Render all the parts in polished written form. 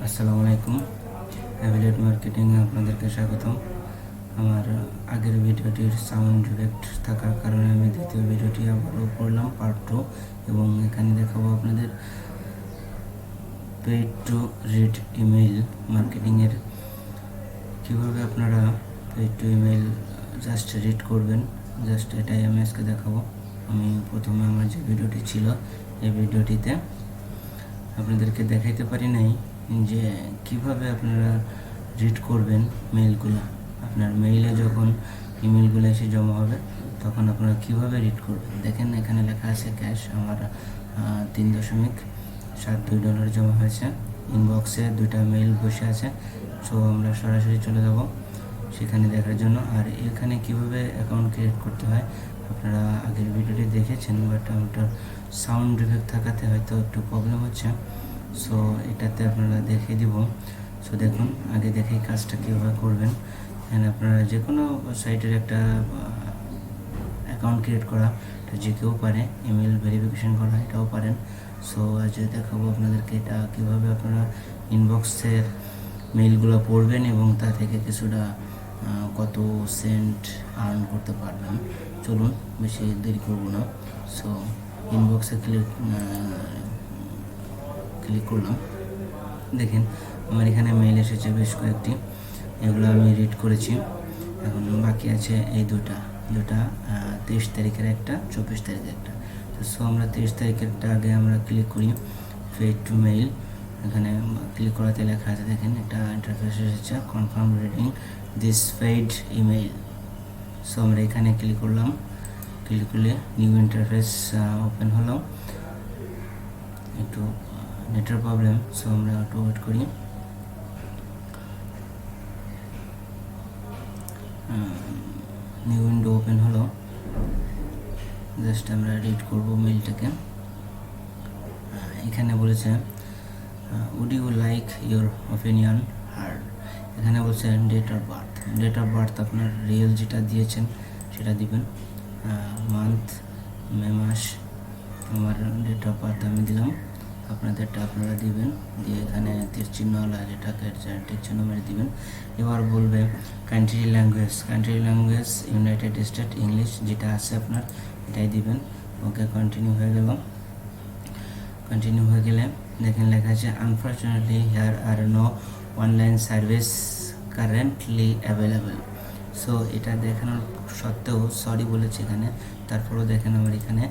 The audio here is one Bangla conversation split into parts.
আসসালামু আলাইকুম। অ্যাফিলিয়েট মার্কেটিংয়ে আপনাদেরকে স্বাগতম। আমার আগের ভিডিওটির সাউন্ড ইফেক্ট থাকার কারণে আমি দ্বিতীয় ভিডিওটি আবারও করলাম পার্ট 2, এবং এখানে দেখাবো আপনাদের পেইড টু রিড ইমেইল মার্কেটিংয়ের কীভাবে আপনারা paid two email just read করবেন। জাস্ট এটাই আমি আজকে দেখাবো। আমি প্রথমে আমার যে ভিডিওটি ছিল এই ভিডিওটিতে আপনাদেরকে দেখাইতে পারি নাই যে কিভাবে আপনারা রিড করবেন মেইলগুলো। আপনার মেইলে যখন ইমেলগুলো এসে জমা হবে তখন আপনারা কিভাবে রিড করবেন। দেখেন এখানে লেখা আছে ক্যাশ আমার $3.72 জমা হয়েছে। ইনবক্সে 2টা মেইল বসে আছে। সো আমরা সরাসরি চলে যাব সেখানে দেখার জন্য। আর এখানে কিভাবে অ্যাকাউন্ট ক্রিয়েট করতে হয় আপনারা আগের ভিডিওটি দেখেছেন, বাট ওটার সাউন্ড ইফেক্ট থাকাতে হয়তো একটু প্রবলেম হচ্ছে। সো এটাতে আপনারা দেখিয়ে দিব। সো দেখুন, আগে দেখেই কাজটা কীভাবে করবেন। এখানে আপনারা যে কোনো সাইটের একটা অ্যাকাউন্ট ক্রিয়েট করা, এটা যে কেউ পারে। ইমেল ভেরিফিকেশন করা এটাও পারেন। সো আজ দেখাবো আপনাদেরকে এটা কীভাবে আপনারা ইনবক্সের মেইলগুলো পড়বেন এবং তা থেকে কিছুটা কত সেন্ট আর্ন করতে পারবেন। চলুন, বেশি দেরি করব না। সো ইনবক্সে ক্লিক করলাম। দেখেন আমার এখানে মেইল এসেছে বেশ কয়েকটি, এগুলো আমি রিড করেছি। এখন বাকি আছে এই দুটা 23 তারিখের একটা, 24 তারিখের একটা। সো আমরা 23 তারিখেরটা আগে আমরা ক্লিক করি, পেইড টু মেইল। এখানে ক্লিক করাতে লেখা আছে, দেখেন একটা ইন্টারফেস এসেছে, confirm reading this paid email. So আমরা এখানে ক্লিক করলাম। ক্লিক করলে নিউ ইন্টারফেস ওপেন হলো। একটু নেটওয়ার্ক প্রবলেম, সো আমরা একটু ওয়েট করি। নিউ উইন্ডো ওপেন হলো। জাস্ট আমরা রিড করব মেইলটাকে। এখানে বলেছে would you like your opinion heard. এখানে বলছে ডেট অফ বার্থ আপনার রিয়েল যেটা দিয়েছেন সেটা দিবেন। মান্থ, মে মাস, আমার ডেট অফ বার্থ আমি দিলাম, আপনাদেরটা আপনারা দিবেন। দিয়ে এখানে তীর চিহ্নওয়ালা যেটাকে তীর চিহ্ন মেরে দিবেন। এবার বলবে country language United state English, যেটা আছে আপনার এটাই দিবেন। ওকে, কন্টিনিউ হয়ে গেল। কন্টিনিউ হয়ে গেলে দেখেন লেখা আছে unfortunately here are no online service currently available. So এটা দেখানোর সত্ত্বেও সরি বলেছে এখানে, তারপরেও দেখেন আমার এখানে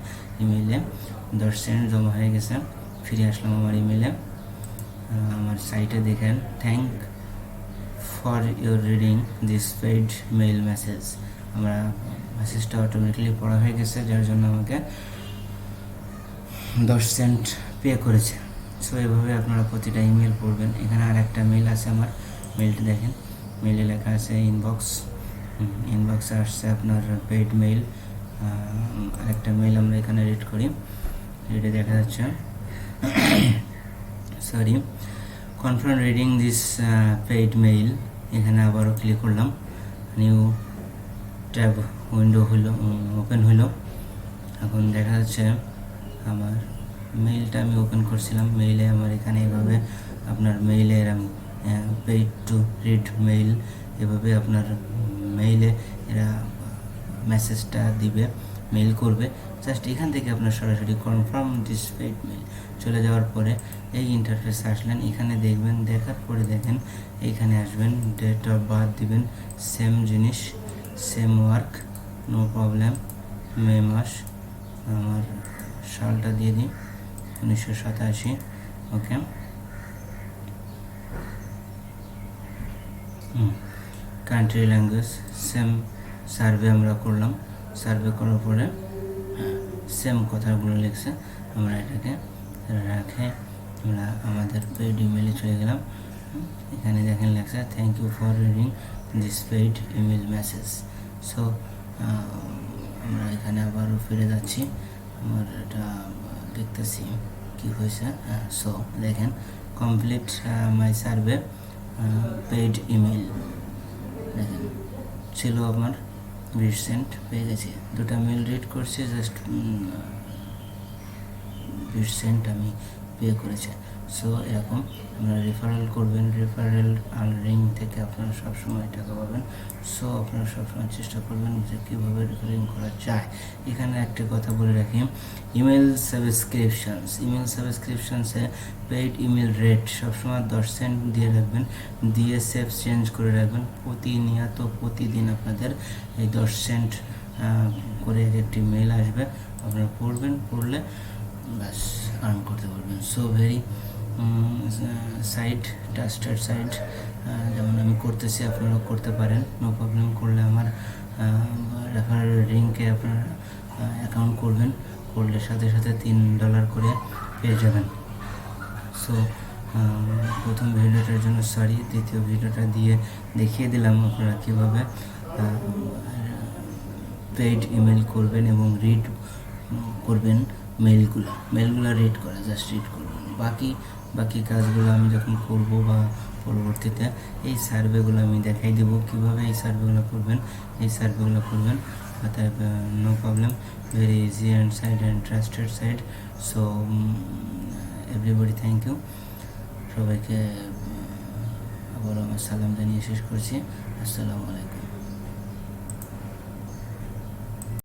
ইমেইলে 10 সেন্ট জমা হয়ে গেছে। ফিরে আসলাম আমার ইমেইলে, আমার সাইটে দেখেন thank for your reading this paid mail message. আমরা মেসেজটা অটোমেটিকলি পড়া হয়ে গেছে, যার জন্য আমাকে 10 সেন্ট পে করেছে। সো এভাবে আপনারা প্রতিটা ইমেল পড়বেন। এখানে আর একটা মেইল আছে আমার, মেইলটি দেখেন। মেইলে লেখা আছে ইনবক্সে আসছে আপনার পেইড মেইল। আরেকটা মেইল আমরা এখানে রিড করি। রিডে দেখা যাচ্ছে sorry, confirm reading this paid mail. এখানে আবারও ক্লিক করলাম। নিউ ট্যাব উইন্ডো ওপেন হইল। এখন দেখা যাচ্ছে আমার মেইলটা আমি ওপেন করছিলাম। মেইলে আমার এখানে এভাবে আপনার মেইলের পেইড টু রিড মেইল, এভাবে আপনার মেইলে এরা মেসেজটা দিবে, মেইল করবে। জাস্ট এখান থেকে আপনার সরাসরি কনফার্ম দিস পেইড মেইল চলে যাওয়ার পরে এই ইন্টারফেসে আসলেন। এখানে দেখবেন, দেখার পরে দেখেন এইখানে আসবেন, ডেট অফ বার্থ দিবেন, সেম জিনিস, সেম ওয়ার্ক, নো প্রবলেম। মে মাস, আমার সালটা দিয়ে দিই 1987। ওকে, কান্ট্রি ল্যাঙ্গুয়েজ সেম। সার্ভে আমরা করলাম। সার্ভে করার পরে সেম কথাগুলো লিখছে, আমরা এটাকে রাখে আমরা আমাদের পেইড ইমেলে চলে গেলাম। এখানে দেখেন লেখছে thank you for reading this paid email message. So আমরা এখানে আবারও ফিরে যাচ্ছি। আমার এটা দেখতেছি কি হয়েছে। সো দেখেন complete my survey paid email. দেখেন ছিল আমার 20 সেন্ট পেয়ে গেছি। 2টা মেল রিড করছি, জাস্ট 20 সেন্ট আমি পে করেছে। সো এরকম আপনারা রেফারেল করবেন, রেফারেল আর্নিং থেকে আপনারা সবসময় টাকা পাবেন। সো আপনারা সবসময় চেষ্টা করবেন যে কীভাবে রেফারিং করা যায়। এখানে একটা কথা বলে রাখি, ইমেল সাবস্ক্রিপশনসে পেইড ইমেল রেট সবসময় 10 সেন্ট দিয়ে রাখবেন, দিয়ে সেভ চেঞ্জ করে রাখবেন। প্রতিদিন আপনাদের এই 10 সেন্ট করে একটি মেল আসবে, আপনারা পড়লে ব্যাস আর্ন করতে পারবেন। সো ভেরি ট্রাস্টেড সাইট, যেমন আমি করতেছি আপনারাও করতে পারেন, নো প্রবলেম। করলে আমার রেফারেল লিঙ্কে আপনারা অ্যাকাউন্ট করলে সাথে সাথে $3 করে পেয়ে যাবেন। সো প্রথম ভিডিওটার জন্য সরি, দ্বিতীয় ভিডিওটা দিয়ে দেখিয়ে দিলাম আপনারা কীভাবে পেইড ইমেল করবেন এবং রিড করবেন। মেলগুলো রিড করবেন। বাকি কাজগুলো আমি যখন করব বা পরবর্তীতে এই সার্ভেগুলো আমি দেখাই দেবো কীভাবে এই সার্ভেগুলো করবেন। অর্থাৎ no problem, very easy and trusted site. So everybody thank you. সবাইকে আবার আমার সালাম জানিয়ে শেষ করছি। আসসালামু আলাইকুম।